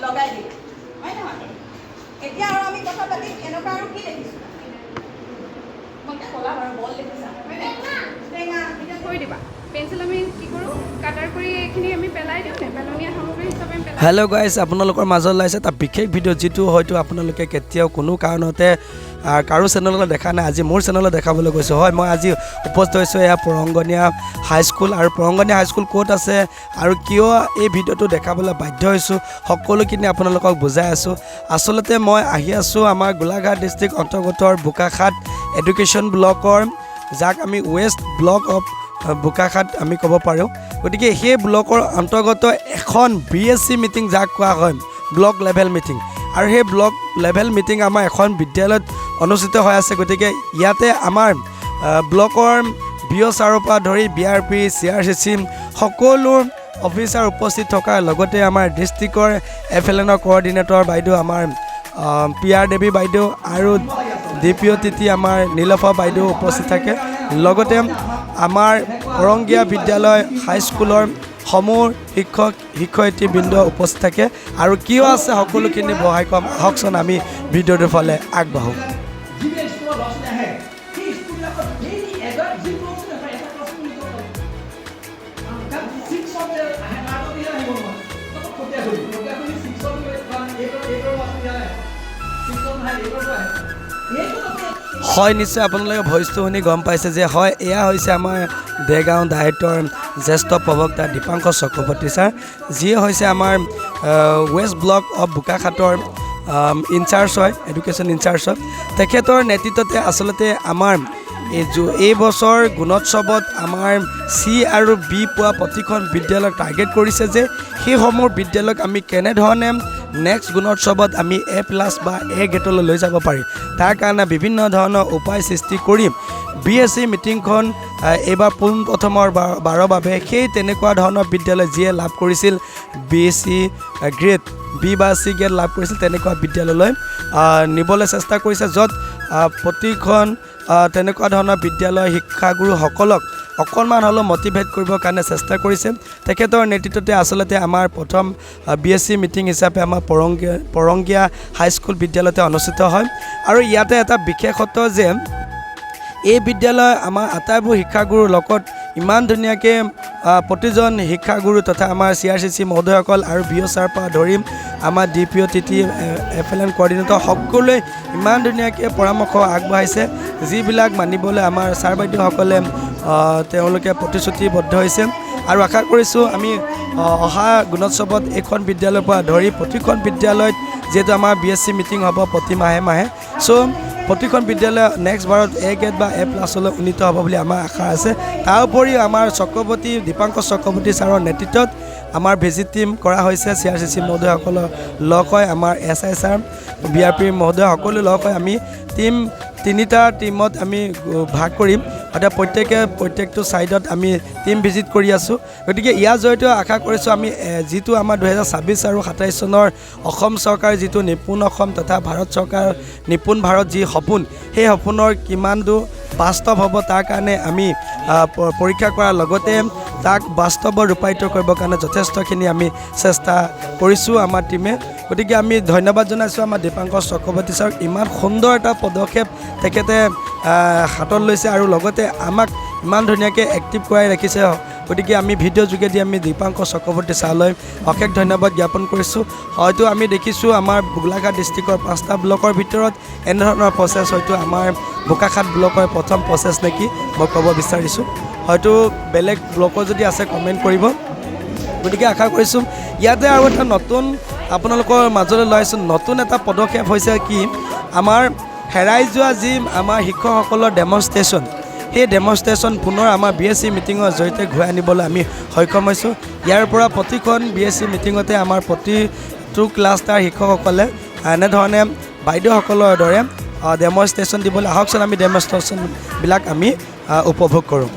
লগাই দিম হয় নহয় এতিয়া আৰু আমি কথা পাতিম এনেকুৱা আৰু কি দেখিছোঁ মই ক'লা বাৰু বল দেখিছা টেঙা এতিয়া থৈ দিবা পেঞ্চিল আমি কি কৰোঁ কাটাৰ কৰি এইখিনি আমি পেলাই দিওঁ নে পেলনীয়া সামগ্ৰী হিচাপে পেলাই হেল্ল' গাইজ আপোনালোকৰ মাজত ওলাইছে এটা বিশেষ ভিডিঅ' যিটো হয়তো আপোনালোকে কেতিয়াও কোনো কাৰণতে কাৰো চেনেলত দেখা নাই আজি মোৰ চেনেলত দেখাবলৈ গৈছোঁ হয় মই আজি উপস্থিত হৈছোঁ এয়া পৰংগনীয়া হাইস্কুল আৰু পৰংগনীয়া হাইস্কুল ক'ত আছে আৰু কিয় এই ভিডিঅ'টো দেখাবলৈ বাধ্য হৈছোঁ সকলোখিনি আপোনালোকক বুজাই আছোঁ আচলতে মই আহি আছোঁ আমাৰ গোলাঘাট ডিষ্ট্ৰিক্ট অন্তৰ্গতৰ বোকাখাট এডুকেশ্যন ব্লকৰ যাক আমি ৱেষ্ট ব্লক অফ বোকাখাট আমি ক'ব পাৰোঁ গতিকে সেই ব্লকৰ অন্তৰ্গত এখন BSc মিটিং যাক কোৱা হয় ব্লক লেভেল মিটিং আৰু সেই ব্লক লেভেল মিটিং আমাৰ এখন বিদ্যালয়ত অনুষ্ঠিত হৈ আছে গতিকে ইয়াতে আমাৰ ব্লকৰ BO ছাৰৰ পৰা ধৰি BRP CRCC সকলো অফিচাৰ উপস্থিত থকাৰ লগতে আমাৰ ডিষ্ট্ৰিক্টৰ FLNৰ কোঅৰ্ডিনেটৰ বাইদেউ আমাৰ PR দেৱী বাইদেউ আৰু DPO তিতি আমাৰ নীলফা বাইদেউ উপস্থিত থাকে লগতে আমাৰ পৰংগীয়া বিদ্যালয় হাইস্কুলৰ সমূহ শিক্ষক শিক্ষয়িত্ৰীবৃন্দ উপস্থিত থাকে আৰু কিয় আছে সকলোখিনি বহাই কম আহকচোন আমি ভিডিঅ'টোৰ ফালে আগবাঢ়োঁ হয় নিশ্চয় আপোনালোকে ভইচটো শুনি গম পাইছে যে হয় এয়া হৈছে আমাৰ দেগাঁও দায়িত্বৰ জ্যেষ্ঠ প্ৰবক্তা দীপাংকৰ চক্ৰৱৰ্তী ছাৰ যিয়ে হৈছে আমাৰ ৱেষ্ট ব্লক অফ বোকাখাটৰ ইনচাৰ্জ হয় এডুকেশ্যন ইনচাৰ্জ হয় তেখেতৰ নেতৃত্বতে আচলতে আমাৰ এই বছৰ গুণোৎসৱত আমাৰ C আৰু B পোৱা প্ৰতিখন বিদ্যালয়ক টাৰ্গেট কৰিছে যে সেইসমূহ বিদ্যালয়ক আমি কেনেধৰণে নেক্সট গুণোৎসৱত আমি A+ বা A গ্ৰেডলৈ লৈ যাব পাৰি তাৰ কাৰণে বিভিন্ন ধৰণৰ উপায় সৃষ্টি কৰি BSc মিটিংখন এইবাৰ পোনপ্ৰথমৰ বাৰৰ বাবে সেই তেনেকুৱা ধৰণৰ বিদ্যালয় যিয়ে লাভ কৰিছিল BSc গ্ৰেড B বা C গ্ৰেড লাভ কৰিছিল তেনেকুৱা বিদ্যালয়লৈ নিবলৈ চেষ্টা কৰিছে য'ত প্ৰতিখন তেনেকুৱা ধৰণৰ বিদ্যালয় শিক্ষাগুৰুসকলক অকণমান হ'লেও মটিভেট কৰিবৰ কাৰণে চেষ্টা কৰিছে তেখেতৰ নেতৃত্বতে আচলতে আমাৰ প্ৰথম BSc মিটিং হিচাপে আমাৰ পৰংগীয়া হাইস্কুল বিদ্যালয়তে অনুষ্ঠিত হয় আৰু ইয়াতে এটা বিশেষত্ব যে এই বিদ্যালয় আমাৰ আটাইবোৰ শিক্ষাগুৰুৰ লগত ইমান ধুনীয়াকৈ প্ৰতিজন শিক্ষাগুৰু তথা আমাৰ CRCC মহোদয়সকল আৰু BO ছাৰৰ পৰা ধৰি আমাৰ DPO তিতি FLN কোঅৰ্ডিনেটৰ সকলোৱে ইমান ধুনীয়াকৈ পৰামৰ্শ আগবঢ়াইছে যিবিলাক মানিবলৈ আমাৰ ছাৰ বাইদেউসকলে তেওঁলোকে প্ৰতিশ্ৰুতিবদ্ধ হৈছে আৰু আশা কৰিছোঁ আমি অহা গুণোৎসৱত এইখন বিদ্যালয়ৰ পৰা ধৰি প্ৰতিখন বিদ্যালয়ত যিহেতু আমাৰ BSc মিটিং হ'ব প্ৰতি মাহে মাহে চ' প্ৰতিখন বিদ্যালয় নেক্সট বাৰত A গ্ৰেড বা A+ উন্নীত হ'ব বুলি আমাৰ আশা আছে তাৰ উপৰিও আমাৰ দীপাংকৰ চক্ৰৱৰ্তী ছাৰৰ নেতৃত্বত আমাৰ ভিজিট টিম কৰা হৈছে CRCC মহোদয়সকলৰ লগ হৈ আমাৰ SI ছাৰ BRP মহোদয় সকলো লগ হৈ আমি তিনিটা টিমত আমি ভাগ কৰিম অৰ্থাৎ প্ৰত্যেকটো ছাইডত আমি টিম ভিজিট কৰি আছোঁ গতিকে ইয়াৰ জৰিয়তে আশা কৰিছোঁ আমি যিটো আমাৰ 2026 আৰু 27 চনৰ অসম চৰকাৰ যিটো নিপুণ অসম তথা ভাৰত চৰকাৰ নিপুণ ভাৰত যি সপোন সেই সপোনৰ কিমান দূৰ বাস্তৱ হ'ব তাৰ কাৰণে আমি পৰীক্ষা কৰাৰ লগতে তাক বাস্তৱত ৰূপায়িত কৰিবৰ কাৰণে যথেষ্টখিনি আমি চেষ্টা কৰিছোঁ আমাৰ টিমে গতিকে আমি ধন্যবাদ জনাইছোঁ আমাৰ দীপাংকৰ চক্ৰৱৰ্তী ছাৰক ইমান সুন্দৰ এটা পদক্ষেপ তেখেতে হাতত লৈছে আৰু লগতে আমাক ইমান ধুনীয়াকৈ এক্টিভ কৰাই ৰাখিছে গতিকে আমি ভিডিঅ' যোগেদি আমি দীপাংকৰ চক্ৰৱৰ্তী ছাৰলৈ অশেষ ধন্যবাদ জ্ঞাপন কৰিছোঁ হয়তো আমি দেখিছোঁ আমাৰ গোলাঘাট ডিষ্ট্ৰিক্টৰ 5টা ব্লকৰ ভিতৰত এনেধৰণৰ প্ৰচেছ হয়তো আমাৰ বোকাখাট ব্লকৰ প্ৰথম প্ৰচেছ নেকি মই ক'ব বিচাৰিছোঁ হয়তো বেলেগ ব্লকৰ যদি আছে কমেণ্ট কৰিব গতিকে আশা কৰিছোঁ ইয়াতে আৰু এটা নতুন আপোনালোকৰ মাজলৈ লৈ আহিছোঁ নতুন এটা পদক্ষেপ হৈছে কি আমাৰ হেৰাই যোৱা যি আমাৰ শিক্ষকসকলৰ ডেমনষ্ট্ৰেশ্যন সেই ডেমনষ্ট্ৰেশ্যন পুনৰ আমাৰ BSc মিটিঙৰ জৰিয়তে ঘূৰাই আনিবলৈ আমি সক্ষম হৈছোঁ ইয়াৰ পৰা প্ৰতিখন BSc মিটিঙতে আমাৰ প্ৰতিটো ক্লাষ্টাৰ শিক্ষকসকলে এনেধৰণে বাইদেউসকলৰ দৰে ডেমনষ্ট্ৰেশ্যন দিবলৈ আহকচোন আমি ডেমনষ্ট্ৰেশ্যনবিলাক আমি উপভোগ কৰোঁ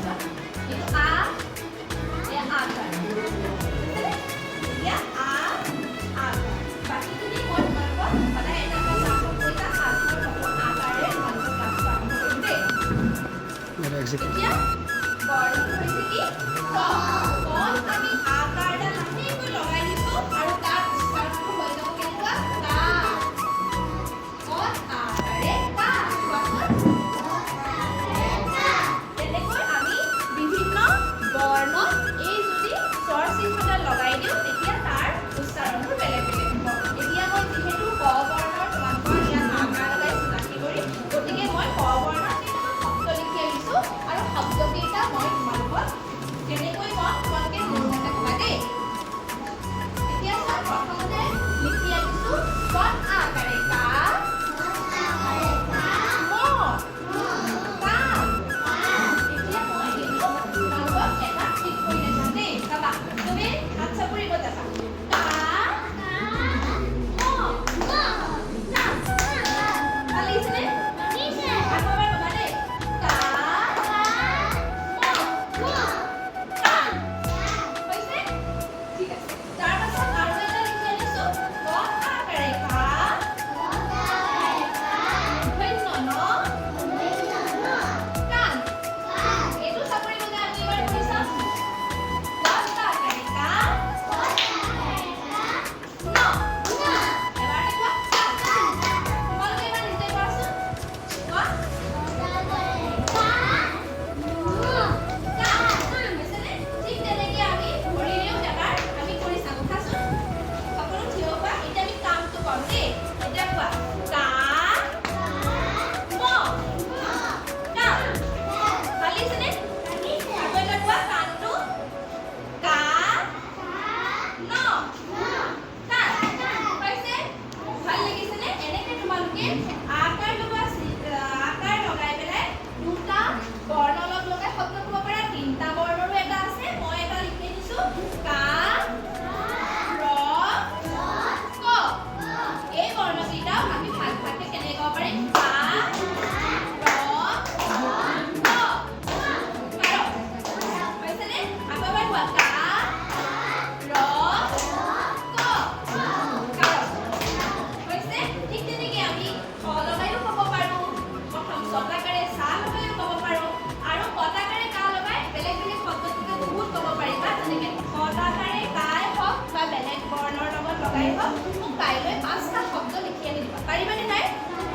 মোক কাইলৈ 5টা শব্দ লিখি আনি দিবা পাৰিবানে নাই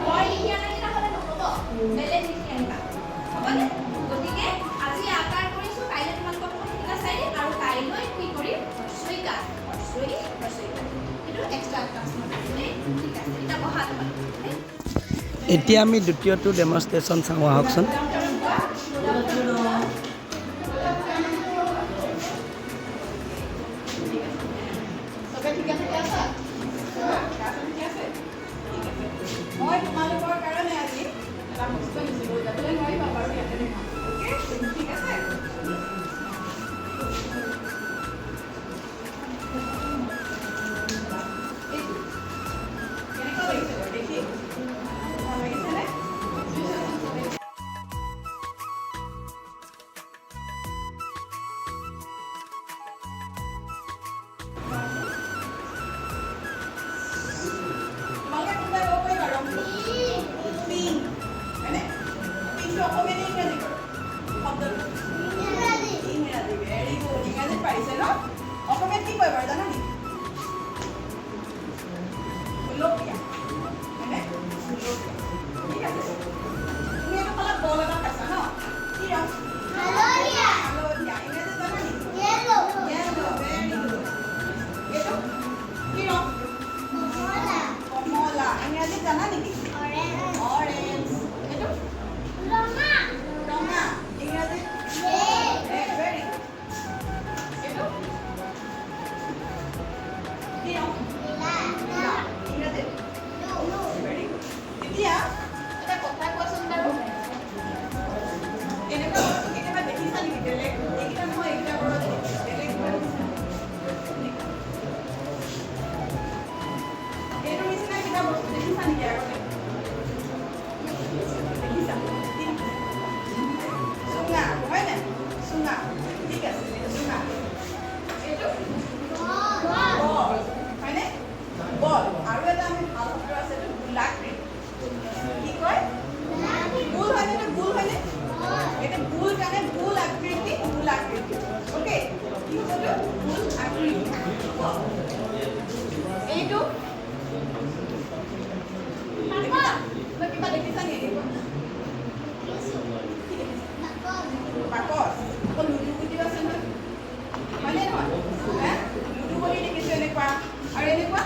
মই লিখি আনিলে হ'লে নহ'ব বেলেগ লিখি আনিবা হ'বনে গতিকে আজি আকাৰ কৰিছোঁ কাইলৈ তোমালোকৰ পৰীক্ষা চাই দিম আৰু কাইলৈ কি কৰিম হস্ৰইকাৰ এইটো এক্সট্ৰা ক্লাছ ঠিক আছে এতিয়া বহা তোমালোকে এতিয়া আমি দ্বিতীয়টো ডেমনষ্ট্ৰেশ্যন চাওঁ আহকচোন মই তোমালোকৰ কাৰণে আজি এটা বস্তু আনিছিলোঁ যাবলৈ নোৱাৰিবা বাৰু ইয়াতে দেখাম অ'কে ঠিক আছে কেনেকুৱা লাগিছে বাৰু দেখি ভাল লাগিছেনে তোমালোকে কোনটা ক'ব পাৰিবা ৰংটো পিংক হয়নে পিংকটো অসমীয়াতে ইংৰাজী কৰে শব্দটো ইংৰাজী ভেৰি গুড ইংৰাজীত পাৰিছে ন অসমীয়াত কি কয় বাৰু জানা নেকি গুলপীয়া হয়নে গুলপীয়া ঠিক আছে তুমি এইটো ক'লা বল এটা পাইছা ন কি ৰং হালধীয়া ইংৰাজীত জানা নেকি য়েলো ভেৰি গুড এইটো কি ৰং কমলা ইংৰাজীত জানা নেকি অৰেঞ্জ এইটো ৰঙা ইংৰাজীত ভেৰি গুড এইটো কি ৰং ইংৰাজীত ভেৰি গুড এতিয়া এটা কথা কোৱাচোন বাৰু এনেকুৱা বস্তু কেতিয়াবা দেখিছা নেকি বেলেগ এইকেইটা নহয় এইকেইটা বাৰু বেলেগ এইটো নিচিনা কিবা বস্তু দেখিছা নেকি আগতে দেখিছা চুঙা হয় নাই চুঙা ঠিক আছে এইটো চুঙা এইটো বল হয়নে বল আৰু এটা আমি ভাল শব্দ আছে এইটো গোলাকৃতি কি কয় গোল হয়নে এইটো গোল হয়নে এইটো গোল কাৰণে গোল আকৃতি গোলাকৃতি অ'কে কি হ'ব এইটো গোল আকৃতি এইটো কিবা দেখিছা নেকি বাকচ আকৌ লুডু গুটিও আছে নহয় হয়নে নহয় লুডু গুটি দেখিছোঁ এনেকুৱা আৰু এনেকুৱা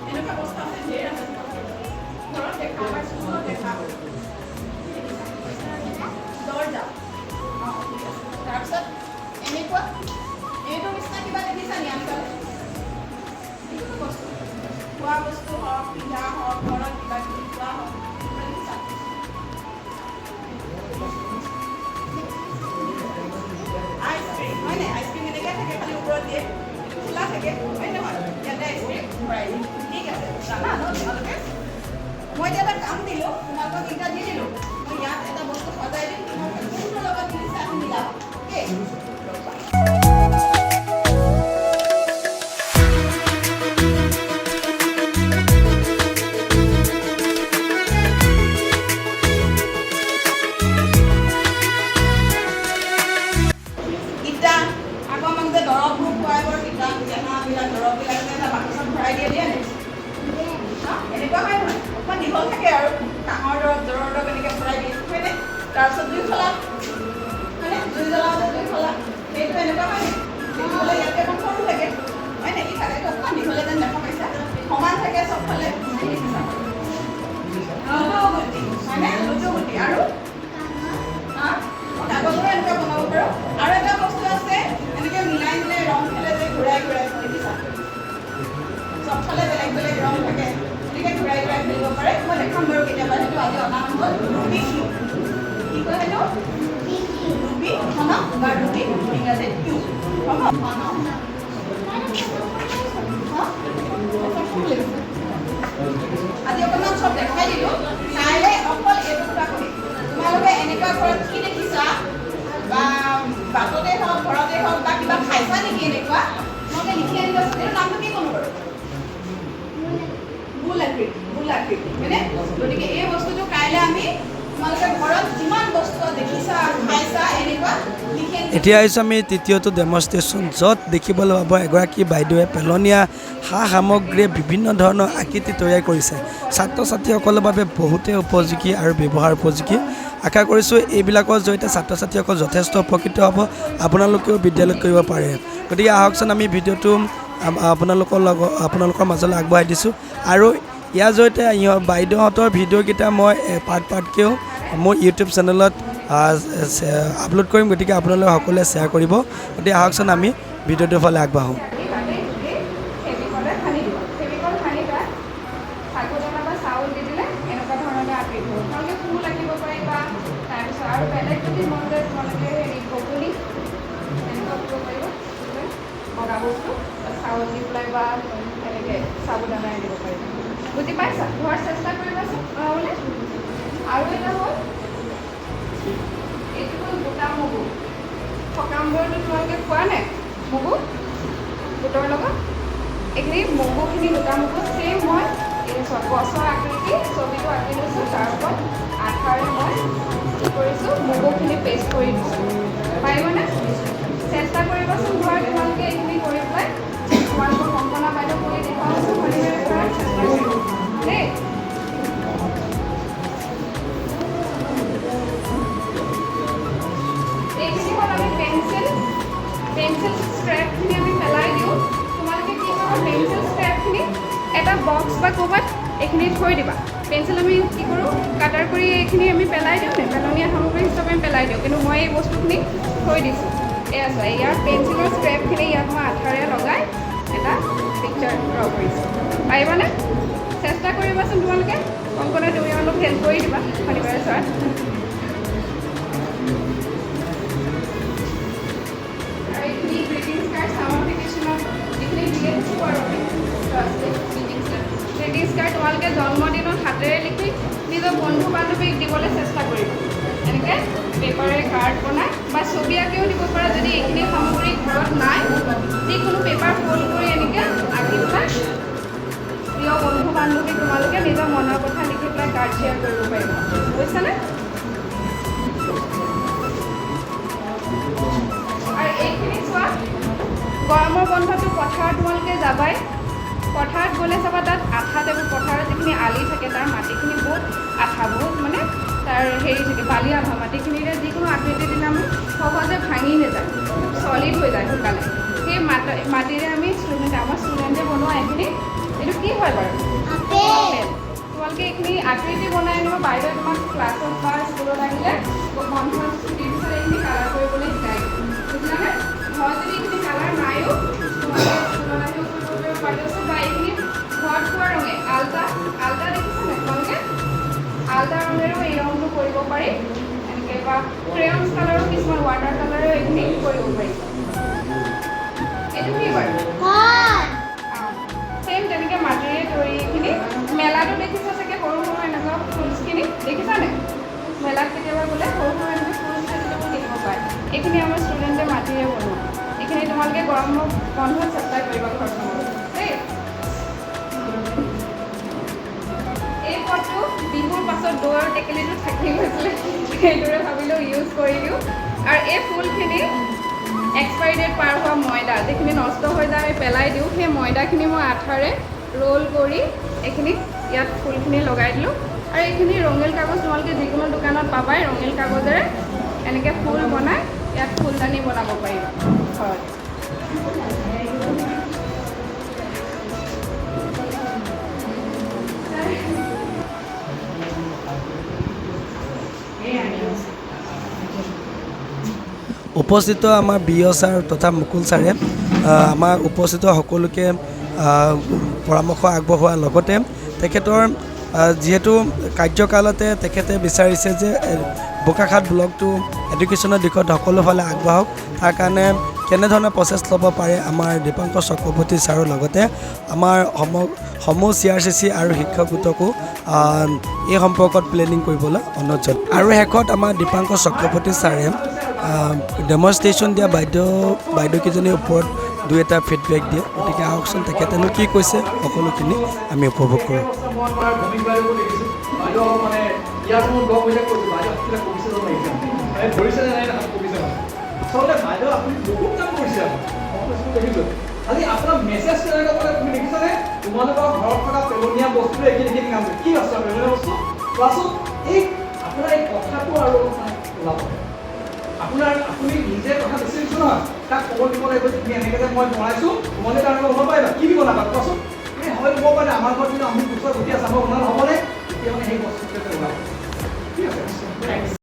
এনেকুৱা বস্তু আছে ঢেৰ আছে ঘৰত দেখা পাইছোঁ ঘৰত দেখা দৰ্জা ঠিক আছে তাৰপিছত এনেকুৱা এইটো নিচিনা কিবা দেখিছা নি আনকালে বস্তু খোৱা বস্তু হওক পিন্ধা হওক ঘৰত কিবা কিবি খোৱা হওক দেখিছা আইচক্ৰীম হয় নাই আইচক্ৰীম এনেকৈ থাকে খালি ওপৰত দিয়ে খোলা থাকে হয় নহয় ইয়াতে আইচক্ৰীম ভৰাই দিয়ে ঠিক আছে জানা ন তোমালোকে মই এতিয়া এটা কাম দিলোঁ তোমালোকক তিনিটা দি দিলোঁ মই ইয়াত এটা বস্তু সজাই দিম তোমালোকে কোনটোৰ লগত মিলিছে আমি মিলাম অ'কে দৰৱবোৰ খুৱাইবৰ কিতাপ জেহাবিলাক দৰৱবিলাক এটা বাকচত ভৰাই দিয়ে নে এনেকুৱা হয় নহয় অকণমান দীঘল থাকে আৰু কাঁহৰ দৰৱ জ্বৰৰ দৰৱ এনেকৈ ভৰাই দিয়ে হয়নে তাৰপিছত দুই খলা হয়নে জুই জ্বলাওঁতে দুই খলা সেইটো এনেকুৱা হয় দেখিবলৈ ইয়াতে অকণ সৰু থাকে হয় নেকি থাকে অকণমান দীঘলে যেন দেখা পাইছা সমান থাকে চবফালে লুডু গুটি হয়নে লুডু গুটি আৰু কাগজৰো এনেকুৱা বনাব পাৰোঁ আৰু এটা বস্তু আছে এনেকৈ মিলাই মিলাই ৰং খেলে যে ঘূৰাই ঘূৰাই দেখিছা চবফালে বেলেগ বেলেগ ৰং থাকে এনেকৈ ঘূৰাই ঘূৰাই খেলিব পাৰে মই দেখাম বাৰু কেতিয়াবা সেইটো আজি অনা নহ'ল ৰুবি কিউব কি কয় সেইটো ৰুবি ঘনক বা ৰুবি ইংৰাজীত কিউব হ'ব আজি অকণমান চব দেখাই দিলোঁ কাইলৈ অকল এইটো কথা কৰিম তোমালোকে এনেকুৱা ঘৰত কি দেখিছা বা বাটতে হওক ঘৰতে হওক বা কিবা খাইছা নেকি এনেকুৱা তোমালোকে লিখি আনিবাচোন এইটো নামটো কি ক'লো বাৰু গোল আকৃতি হয়নে গতিকে এই বস্তুটো কাইলৈ আমি তোমালোকে ঘৰত যিমান বস্তু দেখিছা খাইছা এনেকুৱা লিখি এতিয়া আহিছোঁ আমি তৃতীয়টো ডেমনষ্ট্ৰেশ্যন, য'ত দেখিবলৈ পাব এগৰাকী বাইদেৱে পেলনীয়া সা সামগ্ৰীয়ে বিভিন্ন ধৰণৰ আকৃতি তৈয়াৰ কৰিছে। ছাত্ৰ ছাত্ৰীসকলৰ বাবে বহুতেই উপযোগী আৰু ব্যৱহাৰ উপযোগী। আশা কৰিছোঁ এইবিলাকৰ জৰিয়তে ছাত্ৰ ছাত্ৰীসকল যথেষ্ট উপকৃত হ'ব, আপোনালোকেও বিদ্যালয়ত কৰিব পাৰে। গতিকে আহকচোন আমি ভিডিঅ'টো আপোনালোকৰ মাজলৈ আগবঢ়াই দিছোঁ, আৰু ইয়াৰ জৰিয়তে বাইদেউহঁতৰ ভিডিঅ'কেইটা মই পাৰ্টকৈও মোৰ ইউটিউব চেনেলত আপলোড কৰিম। গতিকে আপোনালোকে সকলোৱে শ্বেয়াৰ কৰিব। গতিকে আহকচোন আমি ভিডিঅ'টোৰ ফালে আগবাঢ়োঁ। চাউল দি দিলে এনেকুৱা ধৰণে আকৃতি হ'ব। তোমালোকে ফুল আঁকিব পাৰিবা, তাৰপিছত আৰু বেলেগ যদি মন যায় তোমালোকে বগলী এনেকুৱা কৰিব পাৰিবা, বগা বস্তু চাউল দি পেলাই বা এনেকৈ চাবুদানাই দিব পাৰিবা। বুজি পাইছা? ঘৰত চেষ্টা কৰিবাচোন বনাবলৈ। আৰু এটা হ'ল এইটো হ'ল গোটা মগু। সকামবোৰতো তোমালোকে খোৱা নাই মগু বুটৰ লগত? এইখিনি মগুখিনি গোটা মগু ছেইম মই গছৰ আকৃতি ছবিটো আঁকি লৈছোঁ, তাৰ ওপৰত আঠাৰে মই কি কৰিছোঁ মগুখিনি পেষ্ট কৰি দিছোঁ। পাৰিবনে? চেষ্টা কৰিবাচোন ঘৰত তোমালোকে এইখিনি কৰি পেলাই। তোমালোকৰ কল্পনা বাইদেউ কৰি দেখুৱাবচোন শনিবাৰে ঘৰত চেষ্টা কৰিব দেই। এইখিনি হ'ল আমি পেঞ্চিল স্ক্ৰেপখিনি আমি পেলাই দিওঁ। তোমালোকে কি কৰিবা, পেঞ্চিল স্ক্ৰেপখিনি এটা বক্স বা ক'ৰবাত এইখিনি থৈ দিবা। পেঞ্চিল আমি কি কৰোঁ কাটাৰ কৰি এইখিনি আমি পেলাই দিওঁ নে, পেলনীয়া সামগ্ৰী হিচাপে আমি পেলাই দিওঁ, কিন্তু মই এই বস্তুখিনি থৈ দিছোঁ। এয়া চোৱা, ইয়াৰ পেঞ্চিলৰ স্ক্ৰেপখিনি ইয়াত মই আঠাৰে লগাই এটা পিকচাৰ ড্ৰ কৰিছোঁ। পাৰিবানে? চেষ্টা কৰিবাচোন তোমালোকে। অংকনে তুমি অলপ হেল্প কৰি দিবা শনিবাৰে চোৱাত। আৰু এইখিনি গ্ৰিটিংছ কাৰ্ড ছামাৰ ভেকেশ্যনত যিখিনি দিয়ে থাকোঁ আৰু আমি গ্ৰিটিংছ কাৰ্ড তোমালোকে জন্মদিনত হাতেৰে লিখি নিজৰ বন্ধু বান্ধৱীক দিবলৈ চেষ্টা কৰিবা। এনেকৈ পেপাৰে কাৰ্ড বনাই বা ছবি আঁকিও দিব পাৰা। যদি এইখিনি সামগ্ৰী ঘৰত নাই, যিকোনো পেপাৰ ফল্ড কৰি এনেকৈ আঁকি পেলাই প্ৰিয় বন্ধু বান্ধৱীক তোমালোকে নিজৰ মনৰ কথা লিখি পেলাই কাৰ্ড শ্বেয়াৰ কৰিব পাৰিবা। বুজিছানে? আৰু এইখিনি চোৱা, গৰমৰ বন্ধটো পথাৰত তোমালোকে যাবাই। পথাৰত গ'লে চাবা তাত আঠা টাইপৰ, পথাৰত যিখিনি আলি থাকে তাৰ মাটিখিনি বহুত আঠা, বহুত মানে তাৰ হেৰি থাকে বালি আঠা। মাটিখিনিৰে যিকোনো আকৃতি দিলে আমি সহজে ভাঙি নাযায়, চলিড হৈ যায় সোনকালে। সেই মাটিৰে আমি আমাৰ ষ্টুডেণ্টে বনোৱা এইখিনি, এইটো কি হয় বাৰু? আপেল। তোমালোকে এইখিনি আকৃতি বনাই আনিব। বাইদেউ তোমাক ক্লাছত বা স্কুলত আহিলে বন্ধ ছুটিৰ পিছত এইখিনি কালাৰ কৰিবলৈ শিকাই দিব। বুজিলানে? ঘৰত যদি এইখিনি কালাৰ নাইও তোমালোকে স্কুলত আহিও কৰিব পাৰিব। বা এইখিনি ঘৰত পোৱা ৰঙে আল্টা দেখিছেনে তোমালোকে? আল্টা ৰঙেৰেও এই ৰংটো কৰিব পাৰি এনেকৈ, বা ক্ৰেয়নছ কালাৰো কিছুমান ৱাটাৰ কালাৰেও এইখিনি কৰিব পাৰি। এইটো কি বাৰু? ছেইম তেনেকৈ মাটিৰে তৈৰি এইখিনি। মেলাটো দেখিছা চাগে, সৰু সৰু এনেকুৱা ফুলছখিনি দেখিছানে? মেলাত কেতিয়াবা গ'লে সৰু সৰু এনেকৈ ফুলছখিনি দেখিব পাৰে। এইখিনি আমাৰ ষ্টুডেণ্টে মাটিৰে বনোৱা। এইখিনি তোমালোকে গৰমৰ বন্ধত চেষ্টা কৰিবা ঘৰত দেই। এই পটটো বিহুৰ পাছত দৈ আৰু টেকেলিটো থাকি গৈছিলে, সেইদৰে ভাবিলেও ইউজ কৰি দিওঁ। আৰু এই ফুলখিনি এক্সপাইৰি ডেট পাৰ হোৱা ময়দা, যিখিনি নষ্ট হৈ যায় আমি পেলাই দিওঁ, সেই ময়দাখিনি মই আঠাৰে ৰোল কৰি এইখিনি ইয়াত ফুলখিনি লগাই দিলোঁ। আৰু এইখিনি ৰঙীল কাগজ তোমালোকে যিকোনো দোকানত পাবাই। ৰঙীল কাগজেৰে এনেকৈ ফুল বনাই ইয়াত ফুলদানি বনাব পাৰিবা ঘৰত। উপস্থিত আমাৰ বিঅ' ছাৰ তথা মুকুল ছাৰে আমাৰ উপস্থিত সকলোকে পৰামৰ্শ আগবঢ়োৱাৰ লগতে তেখেতৰ যিহেতু কাৰ্যকালতে তেখেতে বিচাৰিছে যে বোকাখাট ব্লকটো এডুকেশ্যনৰ দিশত সকলোফালে আগবাঢ়ক, তাৰ কাৰণে কেনেধৰণৰ প্ৰচেছ ল'ব পাৰে আমাৰ দীপাংকৰ চক্ৰৱৰ্তী ছাৰৰ লগতে আমাৰ সমূহ CRCC আৰু শিক্ষক গোটকো এই সম্পৰ্কত প্লেনিং কৰিবলৈ অনুৰোধ জনায়। আৰু শেষত আমাৰ দীপাংকৰ চক্ৰৱৰ্তী ছাৰে ডেমনষ্ট্ৰেশ্যন দিয়া বাইদেউকেইজনীৰ ওপৰত দুই এটা ফিডবেক দিয়ে। গতিকে আহকচোন তেখেতেনো কি কৈছে সকলোখিনি আমি উপভোগ কৰোঁ। ইয়াৰ মোৰ লগ হৈ কৈছোঁ বাইদেউ আপোনাক কবিছে জানো লাগিছে ধৰিছেনে নাই না কবিছে আচলতে বাইদেউ আপুনি বহুত কাম কৰিছে মই দেখিছোঁ আজি আপোনাৰ মেছেজ কেনেকৈ ক'লে তুমি দেখিছানে তোমালোকৰ ঘৰত থকা পেলনীয়া বস্তুটো এইখিনি কাম কৰে কি আছে পেলনীয়া বস্তু কোৱাচোন এই আপোনাৰ এই কথাটো আৰু ওলাব আপুনি নিজে কথা বেছি দিছোঁ নহয় তাক খবৰ দিব লাগিব তুমি এনেকৈ যে মই বনাইছোঁ তোমালোকে তাৰমানে ওলাব পাৰিবা কি দিব নাপাবা কোৱাচোন এই হয় ক'ব পাৰে আমাৰ ঘৰত কিন্তু আমি কুকুৰ গুটি আছে আমাৰ ওলাল হ'বনে তেতিয়া মানে সেই বস্তুটোকে ওলাব ঠিক আছে